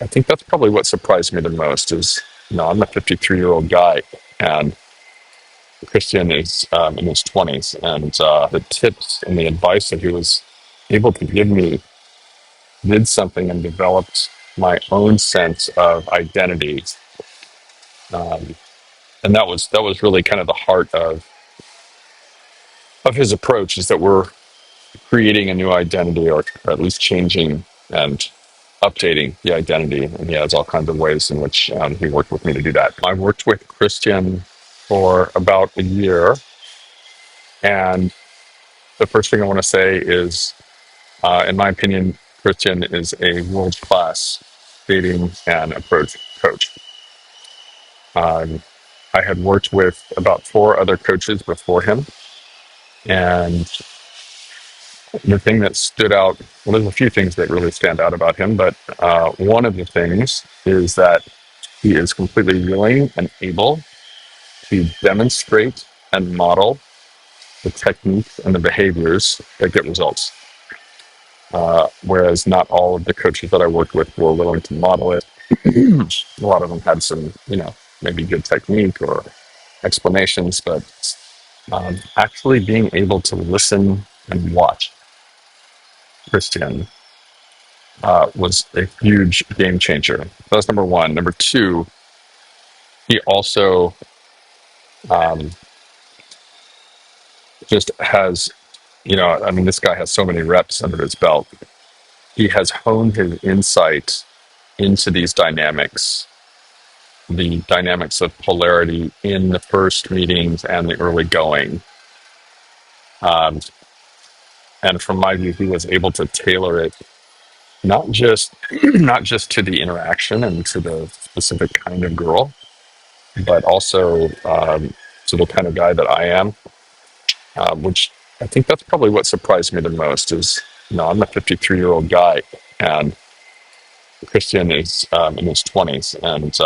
I think that's probably what surprised me the most is, I'm a 53-year-old guy, and Kristian is in his 20s, and the tips and the advice that he was able to give me did something and developed my own sense of identity. Um, and that was really kind of the heart of his approach, is that we're creating a new identity, or at least changing and updating the identity. And he has all kinds of ways in which he worked with me to do that. I worked with Kristian for about a year, and the first thing I want to say is, in my opinion, Kristian is a world-class dating and approach coach. Um, I had worked with about four other coaches before him, and the thing that stood out, well, there's a few things that really stand out about him, but one of the things is that he is completely willing and able to demonstrate and model the techniques and the behaviors that get results. Whereas not all of the coaches that I worked with were willing to model it. A lot of them had some, maybe good technique or explanations, but actually being able to listen and watch Kristian was a huge game changer. So that's number one. Number two, he also um, just has, this guy has so many reps under his belt. He has honed his insight into these dynamics, the dynamics of polarity in the first meetings and the early going. Um, and from my view, he was able to tailor it not just not just to the interaction and to the specific kind of girl, but also to the kind of guy that I am, which I think that's probably what surprised me the most is, I'm a 53-year-old guy, and Kristian is in his 20s, and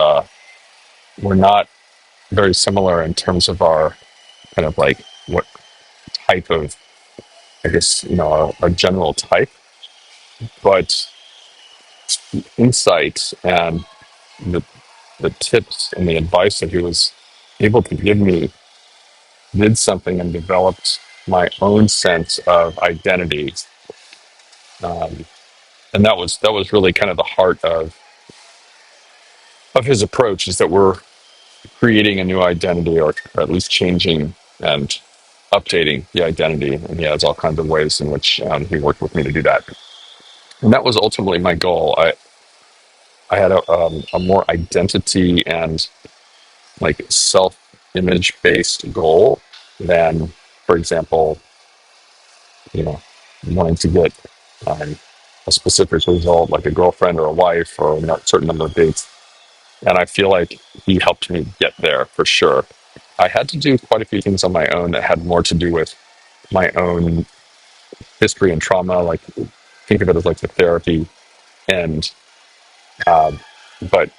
we're not very similar in terms of our kind of like what type of, I guess, our general type, but insight and the tips and the advice that he was able to give me did something and developed my own sense of identity. Um, and that was really kind of the heart of his approach, is that we're creating a new identity, or at least changing and updating the identity. And he has all kinds of ways in which he worked with me to do that. And that was ultimately my goal. I had a more identity and like self-image based goal than, for example, wanting to get um, a specific result, like a girlfriend or a wife or a certain number of dates. And I feel like he helped me get there for sure. I had to do quite a few things on my own that had more to do with my own history and trauma. Like, think of it as like the therapy, and um, but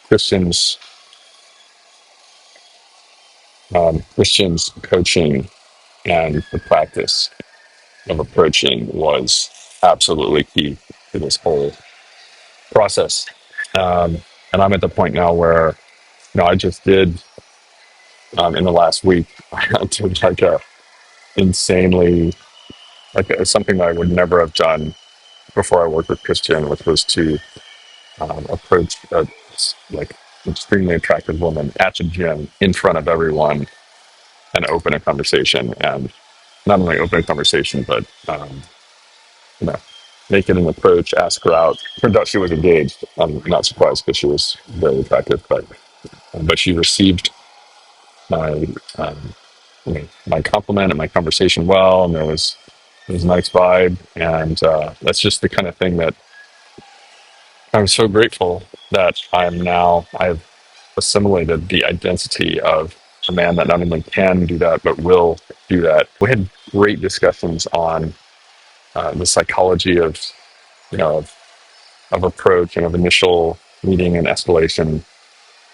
Christian's Christian's coaching and the practice of approaching was absolutely key to this whole process. Um, and I'm at the point now where, I just did in the last week, I did like a insanely, something that I would never have done before I worked with Kristian, which was to approach a like extremely attractive woman at the gym in front of everyone and open a conversation, and not only open a conversation, but you know, make it an approach, ask her out. Turned out she was engaged. I'm not surprised because she was very attractive, but she received my my compliment and my conversation well, and there was a nice vibe, and that's just the kind of thing that I'm so grateful that I've assimilated the identity of a man that not only can do that but will do that. We had great discussions on the psychology of of approach and of initial meeting and escalation,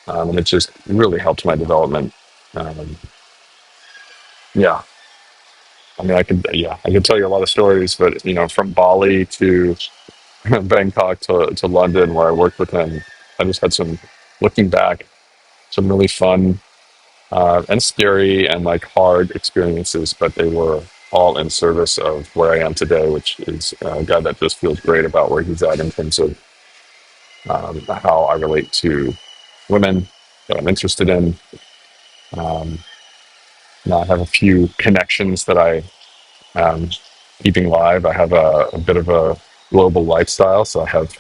and it just really helped my development. Um, yeah, I mean, I could tell you a lot of stories, but from Bali to Bangkok to London where I worked with him. I just had some, looking back, some really fun and scary and like hard experiences, but they were all in service of where I am today, which is a guy that just feels great about where he's at in terms of how I relate to women that I'm interested in. Um, Now I have a few connections that I keeping live. I have a bit of a global lifestyle, so I have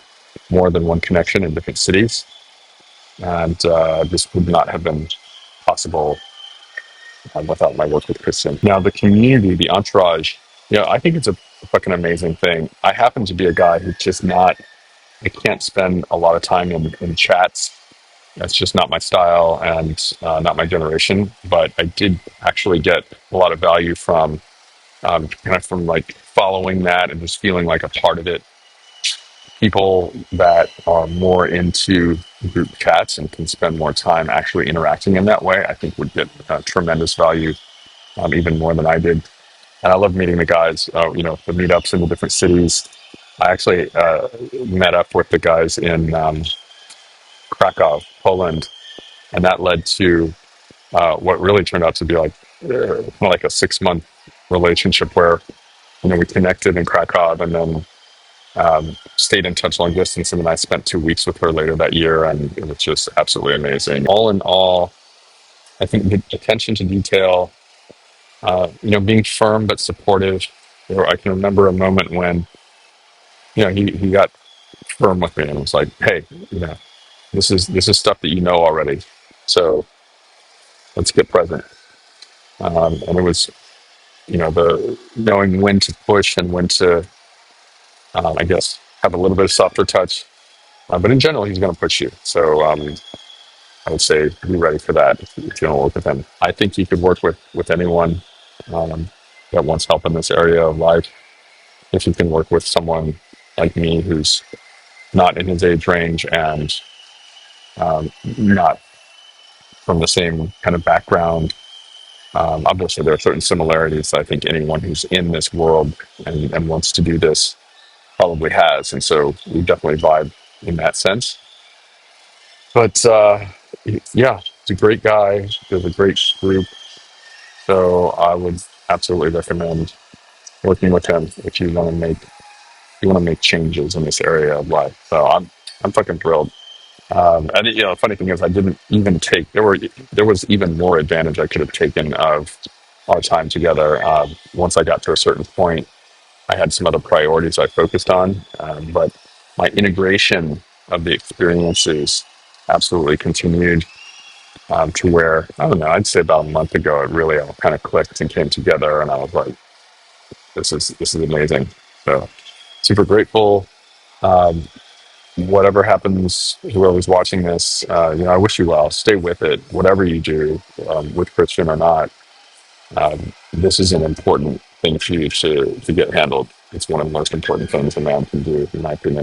more than one connection in different cities, and this would not have been possible without my work with Kristen. Now the community, the entourage, I think it's a fucking amazing thing. I happen to be a guy who's just not. I can't spend a lot of time in chats. That's just not my style and not my generation. But I did actually get a lot of value from kind of from like following that and just feeling like a part of it. People that are more into group chats and can spend more time actually interacting in that way, I think would get tremendous value, even more than I did. And I love meeting the guys, the meetups in the different cities. I actually met up with the guys in Krakow, Poland, and that led to what really turned out to be like kind of like a 6 month relationship where we connected in Krakow and then stayed in touch long distance. And then I spent 2 weeks with her later that year, and it was just absolutely amazing. All in all, I think the attention to detail, being firm but supportive. I can remember a moment when he got firm with me and was like, "Hey, this is stuff that you know already, so let's get present." And it was the knowing when to push and when to, I guess, have a little bit of softer touch. But in general, he's going to push you. So I would say be ready for that if you want to work with him. I think you could work with anyone um, that wants help in this area of life. If you can work with someone like me who's not in his age range and not from the same kind of background, obviously there are certain similarities. I think anyone who's in this world and wants to do this probably has. And so we definitely vibe in that sense. But yeah, he's a great guy. There's a great group. So I would absolutely recommend working with him if you want to make changes in this area of life. So I'm fucking thrilled. And the funny thing is, I didn't even take. There was even more advantage I could have taken of our time together. Once I got to a certain point, I had some other priorities I focused on, but my integration of the experiences absolutely continued to where I don't know. I'd say about a month ago, it really all kind of clicked and came together, and I was like, "This is amazing." So super grateful. Um, Whatever happens, whoever's watching this, I wish you well. Stay with it, whatever you do, with Christian or not. This is an important thing for you to get handled. It's one of the most important things a man can do, in my opinion.